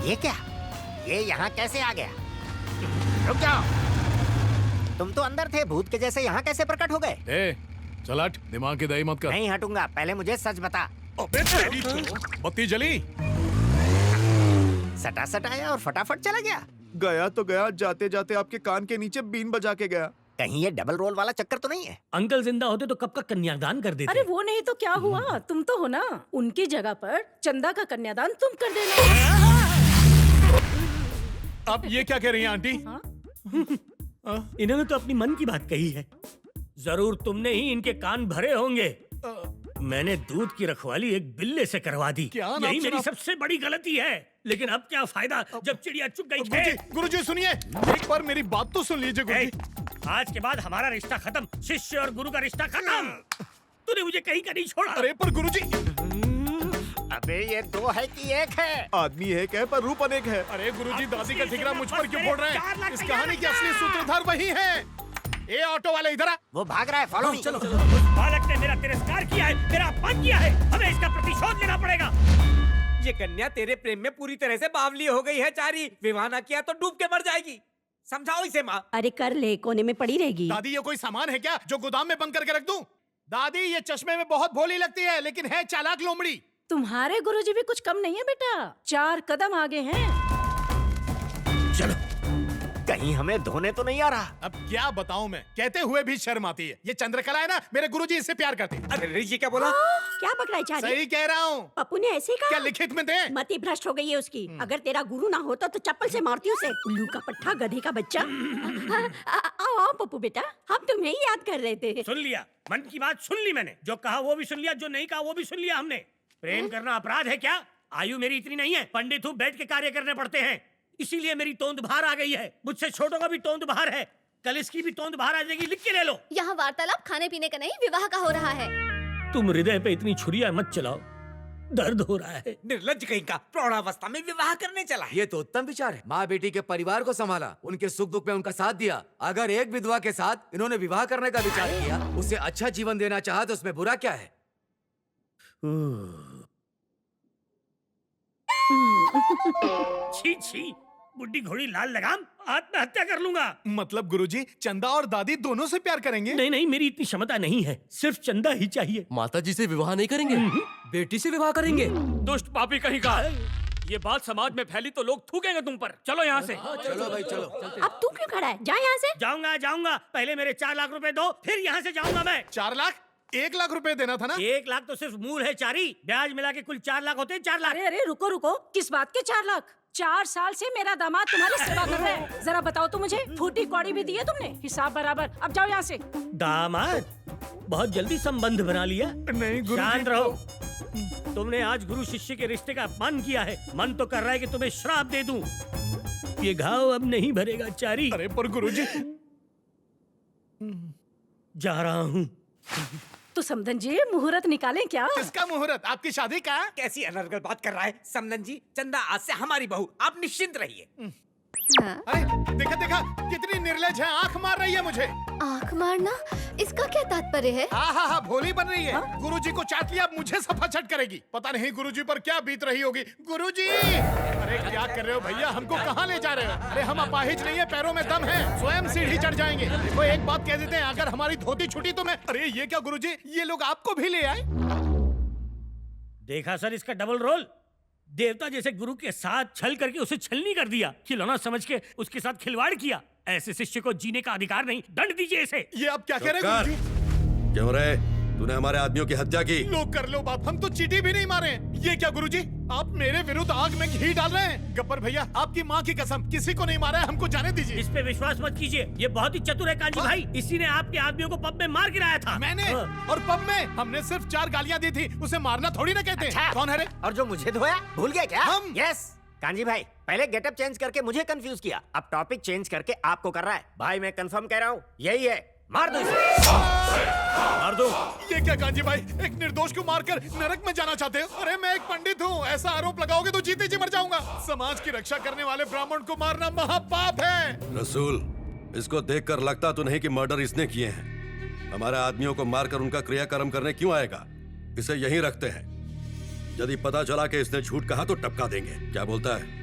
ये क्या? ये यहाँ कैसे आ गया? रुक जाओ। तुम तो अंदर थे, भूत के जैसे यहाँ कैसे प्रकट हो गए? ए, चल हट, दिमाग की दही मत कर। नहीं हटूंगा, पहले मुझे सच बता। अबे तेरी तो बत्ती जली। सटा सटाया और फटाफट चला गया। गया तो गया, जाते जाते आपके कान के नीचे बीन बजा के गया। कहीं ये डबल रोल वाला चक्कर तो नहीं है? अंकल जिंदा होते तो कब का कन्यादान कर देते। अरे वो नहीं तो क्या हुआ, तुम तो हो ना। उनकी जगह पर चंदा का कन्यादान तुम कर देना। अब ये क्या कह रही हैं आंटी? इन्होंने तो अपनी मन की बात कही है। जरूर तुमने ही इनके कान भरे होंगे। मैंने दूध की रखवाली एक बिल्ले से करवा दी। क्या नाम यही सुना? मेरी सबसे बड़ी गलती है। लेकिन अब क्या फायदा जब चिड़िया चुग गई है। गुरुजी सुनिए, एक बार मेरी बात तो सुन लीजिए गुरुजी। आज के बाद हमारा रिश्ता खत्म, शिष्य और गुरु का रिश्ता खत्म। तूने मुझे कहीं का नहीं छोड़ा। अरे पर गुरुजी। अबे ये दो है कि एक है? आदमी एक है पर रूप अनेक है। अरे गुरुजी, दादी का ठिकरा मुझ पर क्यों फोड़ रहे 4 लाख हैं? इस तैयार कहानी के रखना। असली सूत्रधार वही है। ए ऑटो वाले इधर आ। वो भाग रहा है, फॉलो मी। चलो चलो। बालक ने मेरा तिरस्कार किया है, मेरा अपमान किया है, हमें इसका प्रतिशोध लेना पड़ेगा। ये कन्या तेरे प्रेम में पूरी तरह से बावली हो गई है चारी। विवाह ना किया तो डूब के मर जाएगी। समझाओ इसे माँ। अरे कर ले, कोने में पड़ी रहेगी। दादी ये कोई सामान है क्या जो गोदाम में बंद करके रख दूं? दादी ये चश्मे में बहुत भोली लगती है, लेकिन है चालाक लोमड़ी। तुम्हारे गुरुजी भी कुछ कम नहीं है बेटा, 4 कदम आगे हैं। चलो, कहीं हमें धोने तो नहीं आ रहा। अब क्या बताऊं मैं, कहते हुए भी शर्म आती है। ये चंद्रकला है ना, मेरे गुरुजी इससे प्यार करते हैं। अरे ऋषि क्या बोला? क्या पकड़ाई चारी? सही कह रहा हूँ। पप्पू ने ऐसे ही क्या कहा। लिखित में दे? मति भ्रष्ट हो गई है उसकी। अगर तेरा गुरु ना होता तो चप्पल से मारती उसे। उल्लू का पट्टा, गधे का बच्चा। आओ आओ पप्पू बेटा, हम तुम्हें ही याद कर रहे थे। सुन लिया, मन की बात सुन ली मैंने। जो कहा वो भी सुन लिया, जो नहीं कहा वो भी सुन लिया हमने। प्रेम करना अपराध है क्या? आयु मेरी इतनी नहीं है, पंडित हूँ, बैठ के कार्य करने पड़ते हैं। इसीलिए मेरी तोंद बाहर आ गई है। मुझसे छोटों का भी तोंद बाहर है, कल इसकी भी तोंद बाहर आ जाएगी। लिख के ले लो। यहाँ वार्तालाप खाने पीने का नहीं, विवाह का हो रहा है। तुम हृदय पे इतनी छुरियां मत चलाओ, दर्द हो रहा है। निर्लज कहीं का, प्रौढ़ावस्था में विवाह करने चला है। ये तो उत्तम विचार है। माँ बेटी के परिवार को संभाला, उनके सुख दुख में उनका साथ दिया। अगर एक विधवा के साथ इन्होंने विवाह करने का विचार किया, उसे अच्छा जीवन देना चाहा, तो उसमें बुरा क्या है? छी छी, बुड्ढी घोड़ी लाल लगाम, आत्महत्या कर लूंगा। मतलब गुरुजी, चंदा और दादी दोनों से प्यार करेंगे? नहीं नहीं, मेरी इतनी क्षमता नहीं है, सिर्फ चंदा ही चाहिए। माता जी से विवाह नहीं करेंगे, बेटी से विवाह करेंगे। दुष्ट पापी कहीं का। ये बात समाज में फैली तो लोग थूकेंगे तुम पर। चलो यहाँ से। चलो भाई चलो। अब तू क्यों खड़ा है? जा यहाँ से। जाऊंगा जाऊंगा, पहले मेरे 4 लाख रुपए दो, फिर यहाँ से जाऊंगा मैं। 4 लाख? 1 लाख रुपए देना था ना? 1 लाख तो सिर्फ मूल है चारी, ब्याज मिला के कुल 4 लाख होते हैं। 4 लाख। अरे अरे रुको रुको, किस बात के 4 लाख? 4 साल से मेरा दामाद तुम्हारी सेवा कर रहा है। जरा बताओ तो मुझे, फूटी कौड़ी भी दी है तुमने, हिसाब बराबर। अब जाओ यहाँ से। दामाद? बहुत जल्दी संबंध बना लिया। नहीं गुरुजी। शांत रहो। तुमने आज गुरु शिष्य के रिश्ते का अपमान किया है। मन तो कर रहा है कि तुम्हें श्राप दे दूं। ये घाव अब नहीं भरेगा चारी। अरे पर गुरुजी। जा रहा हूँ। तो समधन जी, मुहूर्त निकालें क्या? किसका मुहूर्त? आपकी शादी का? कैसी अनर्गल बात कर रहा है समनन जी। चंदा आज से हमारी बहू, आप निश्चिंत रहिए। हाँ? अरे देखा देखा, कितनी निर्लज है, आंख मार रही है मुझे। आँख मारना, इसका क्या तात्पर्य है? हाँ, भोली बन रही है। गुरुजी को चाट लिया, अब मुझे सफा छट करेगी। पता नहीं गुरुजी पर क्या बीत रही होगी। गुरुजी! अरे क्या कर रहे हो भैया, हमको कहाँ ले जा रहे हो? अरे हम अपाहिज नहीं है, पैरों में दम है, स्वयं सीढ़ी चढ़ जाएंगे। देखो एक बात कह देते हैं, अगर हमारी धोती छूटी तो मैं। अरे ये क्या गुरुजी, ये लोग आपको भी ले आए? देखा सर इसका डबल रोल। देवता जैसे गुरु के साथ छल करके उसे छलनी कर दिया, खिलौना समझ के उसके साथ खिलवाड़ किया। ऐसे शिष्य को जीने का अधिकार नहीं, दंड दीजिए इसे। ये आप क्या कह रहे हैं गुरुजी? क्यों रे? तूने हमारे आदमियों की हत्या की। लो कर लो बाप, हम तो चीटी भी नहीं मारे। ये क्या गुरुजी, आप मेरे विरुद्ध आग में घी डाल रहे हैं? गब्बर भैया, आपकी माँ की कसम, किसी को नहीं मारा है, हमको जाने दीजिए। इस पे विश्वास मत कीजिए, ये बहुत ही चतुर है कांजी भाई। इसी ने आपके आदमियों को पब में मार गिराया था। मैंने? और पब में हमने सिर्फ 4 गालियाँ दी थी, उसे मारना थोड़ी ना कहते। अच्छा। कौन है रे? और जो मुझे धोया, भूल गए क्या? हम? यस। कांजी भाई, पहले गेटअप चेंज करके मुझे कंफ्यूज किया, अब टॉपिक चेंज करके आपको कर रहा है। भाई मैं कंफर्म कह रहा हूँ, यही है। मार दो इसे। मार दो। ये क्या कांजी भाई, एक निर्दोष को मारकर नरक में जाना चाहते हो? अरे मैं एक पंडित हूँ, ऐसा आरोप लगाओगे तो जीते जी मर जाऊंगा। समाज की रक्षा करने वाले ब्राह्मण को मारना महापाप है। रसूल, इसको देखकर लगता तो नहीं कि मर्डर इसने किए हैं। हमारे आदमियों को मारकर उनका क्रियाकर्म करने क्यों आएगा? इसे यहीं रखते हैं। यदि पता चला कि इसने झूठ कहा तो टपका देंगे। क्या बोलता है?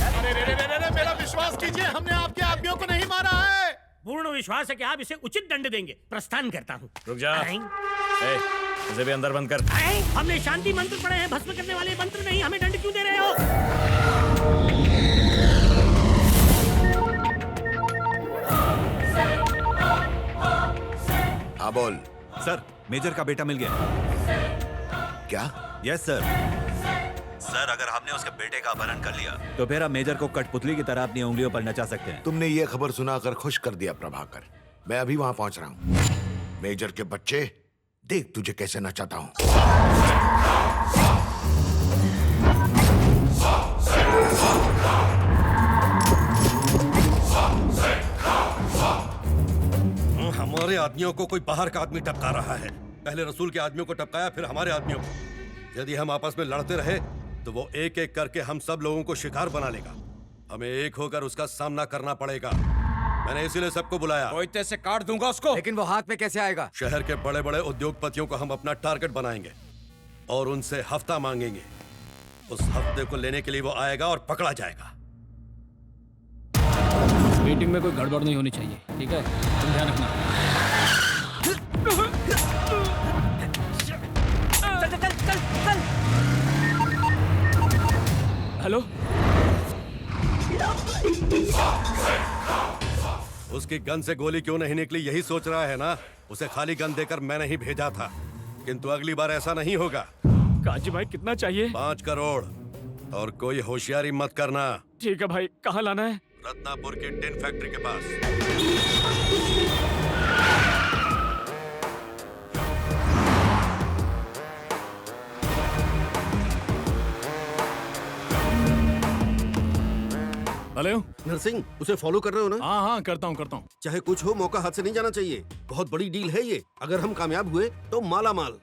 अरे रे रे रे रे, मेरा विश्वास कीजिए, हमने आपके आदमियों को नहीं मारा है। पूर्ण विश्वास है कि आप इसे उचित दंड देंगे। प्रस्थान करता हूँ। रुक जा। इसे भी अंदर बंद कर। हमने शांति मंत्र पढ़े हैं, भस्म करने वाले मंत्र नहीं। हमें दंड क्यों दे रहे हो? हाँ बोल। सर, मेजर का बेटा मिल गया। क्या? Yes sir. सर, अगर हमने उसके बेटे का अपहरण कर लिया तो फिर आप मेजर को कठपुतली की तरह अपनी उंगलियों पर नचा सकते हैं। तुमने ये खबर सुनाकर खुश कर दिया प्रभाकर। मैं अभी वहां पहुंच रहा हूँ। मेजर के बच्चे, देख तुझे कैसे नचाता हूँ। हमारे आदमियों को कोई बाहर का आदमी टपका रहा है। पहले रसूल के आदमियों को टपकाया, फिर हमारे आदमियों को। यदि हम आपस में लड़ते रहे तो वो एक एक करके हम सब लोगों को शिकार बना लेगा। हमें एक होकर उसका सामना करना पड़ेगा। मैंने इसीलिए सबको बुलाया। कोयते से काट दूंगा उसको। लेकिन वो हाथ में कैसे आएगा? शहर के बड़े बड़े उद्योगपतियों को हम अपना टारगेट बनाएंगे और उनसे हफ्ता मांगेंगे। उस हफ्ते को लेने के लिए वो आएगा और पकड़ा जाएगा। मीटिंग में कोई गड़बड़ नहीं होनी चाहिए, ठीक है? तुम ध्यान रखना। हेलो। उसकी गन से गोली क्यों नहीं निकली, यही सोच रहा है ना? उसे खाली गन देकर मैंने ही भेजा था, किंतु अगली बार ऐसा नहीं होगा। काजी भाई कितना चाहिए? 5 करोड़। और कोई होशियारी मत करना। ठीक है भाई, कहाँ लाना है? रत्नापुर की टिन फैक्ट्री के पास। हेलो नरसिंह, उसे फॉलो कर रहे हो ना? हाँ हाँ, करता हूँ। चाहे कुछ हो, मौका हाथ से नहीं जाना चाहिए। बहुत बड़ी डील है ये। अगर हम कामयाब हुए तो माला माल।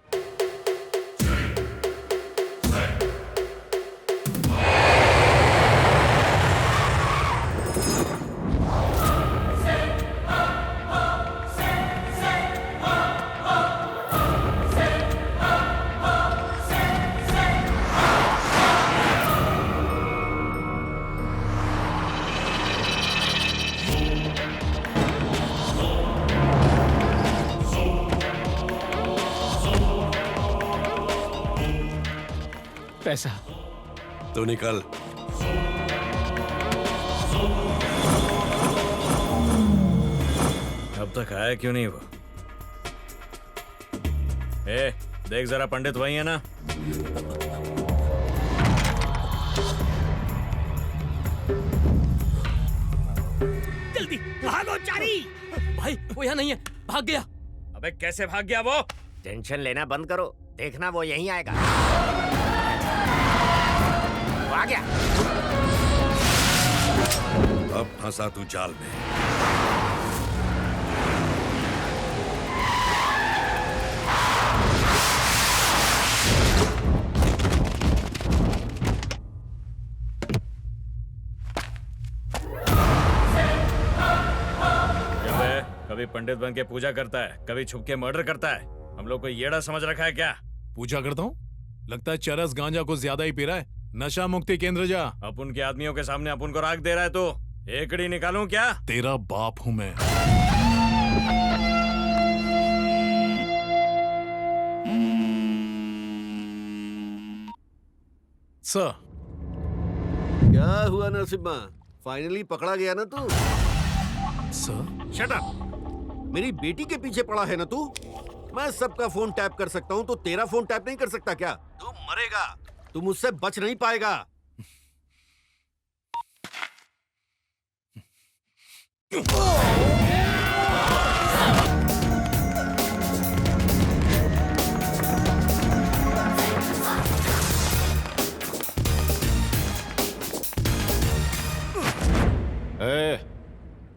पैसा तो निकल। अब तक आया क्यों नहीं वो? देख जरा, पंडित वही है ना? जल्दी भागो चारी। भाई वो यहाँ नहीं है, भाग गया। अबे कैसे भाग गया वो? टेंशन लेना बंद करो, देखना वो यहीं आएगा। वो आ गया। अब फंसा तू जाल में। कभी पंडित बन के पूजा करता है, कभी छुप के मर्डर करता है। हम लोग को येड़ा समझ रखा है क्या? पूजा करता हूँ? लगता है चरस गांजा को ज्यादा ही पी रहा है। नशा मुक्ति केंद्र जा। अपन के आदमियों के सामने अपन को राख दे रहा है तो एकड़ी निकालूं क्या? तेरा बाप हूँ मैं। सर। क्या हुआ नरसिम्हा? फाइनली पकड़ा गया ना तू? सर? Shut up! मेरी बेटी के पीछे पड़ा है ना तू? मैं सबका फोन टैप कर सकता हूँ तो तेरा फोन टैप नहीं कर सकता क्या? तू मरेगा, तू मुझसे बच नहीं पाएगा।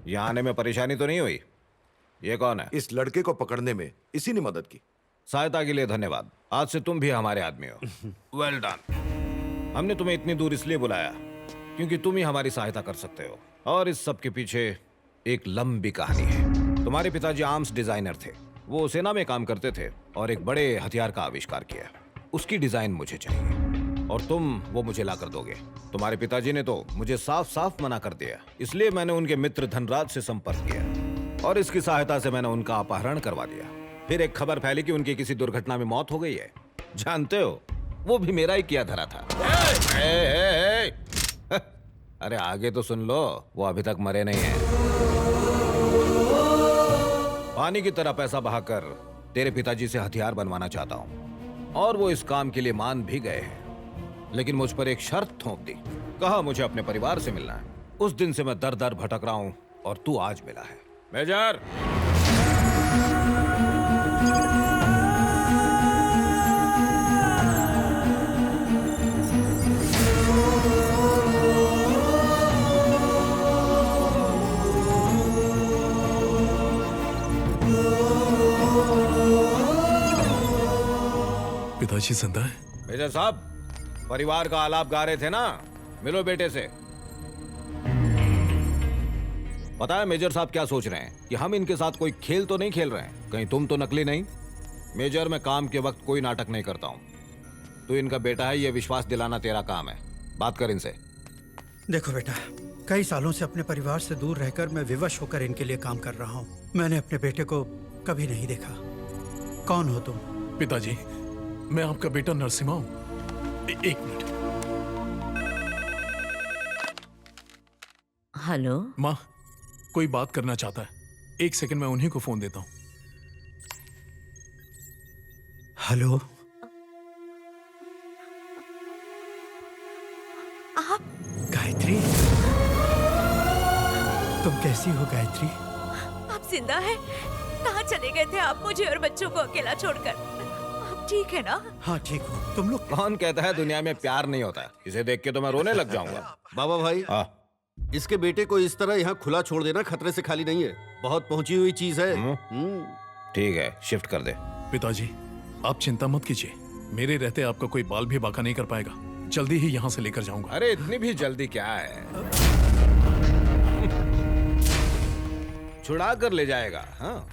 यहाँ आने में परेशानी तो नहीं हुई? ये कौन है? इस लड़के को पकड़ने में इसी ने मदद की। सहायता के लिए धन्यवाद। आज से तुम भी हमारे आदमी हो। Well done. हमने तुम्हें इतनी दूर इसलिए बुलाया क्योंकि तुम ही हमारी सहायता कर सकते हो। और इस सब के पीछे एक लंबी कहानी है। तुम्हारे पिताजी आर्म्स डिजाइनर थे। वो सेना में काम करते थे और एक बड़े हथियार का आविष्कार किया। उसकी डिजाइन मुझे चाहिए। और तुम वो मुझे ला कर दोगे। तुम्हारे पिताजी ने तो मुझे साफ साफ मना कर दिया, इसलिए मैंने उनके मित्र धनराज से संपर्क किया और इसकी सहायता से मैंने उनका अपहरण करवा दिया। फिर एक खबर फैली कि उनकी किसी दुर्घटना में मौत हो गई है। जानते हो, वो भी मेरा ही किया धरा था। अरे आगे तो सुन लो, वो अभी तक मरे नहीं हैं। पानी की तरह पैसा बहाकर तेरे पिताजी से हथियार बनवाना चाहता हूं और वो इस काम के लिए मान भी गए हैं, लेकिन मुझ पर एक शर्त थोप दी। कहा मुझे अपने परिवार से मिलना है। उस दिन से मैं दर दर भटक रहा हूं और तू आज मिला है। मेजर, पिताजी जिंदा है? मेजर साहब, परिवार का आलाप गा रहे थे ना, मिलो बेटे से। पता है मेजर साहब क्या सोच रहे हैं कि हम इनके साथ कोई खेल तो नहीं खेल रहे हैं? कहीं तुम तो नकली नहीं? मेजर, मैं काम के वक्त कोई नाटक नहीं करता हूं। तू इनका बेटा है, ये विश्वास दिलाना तेरा काम है। बात कर इनसे। देखो बेटा, कई सालों से अपने परिवार से दूर रहकर मैं विवश होकर इनके लिए काम कर रहा हूँ। मैंने अपने बेटे को कभी नहीं देखा। कौन हो तुम? पिताजी, मैं आपका बेटा नरसिम्हा हूँ। एक मिनट। हेलो माँ, कोई बात करना चाहता है। एक सेकंड, मैं उन्हीं को फोन देता हूँ। हेलो, आप? गायत्री, तुम कैसी हो गायत्री? आप जिंदा हैं? कहाँ चले गए थे आप मुझे और बच्चों को अकेला छोड़कर? आप ठीक है ना? हाँ ठीक हो। तुम लोग? कौन कहता है दुनिया में प्यार नहीं होता? इसे देख के तो मैं रोने लग जाऊंगा। बाबा भाई, इसके बेटे को इस तरह यहाँ खुला छोड़ देना खतरे से खाली नहीं है। बहुत पहुंची हुई चीज है। ठीक है, शिफ्ट कर दे। पिताजी, आप चिंता मत कीजिए। मेरे रहते आपका कोई बाल भी बाका नहीं कर पाएगा। जल्दी ही यहाँ से लेकर जाऊंगा। अरे इतनी भी जल्दी क्या है? छुड़ा कर ले जाएगा। हाँ,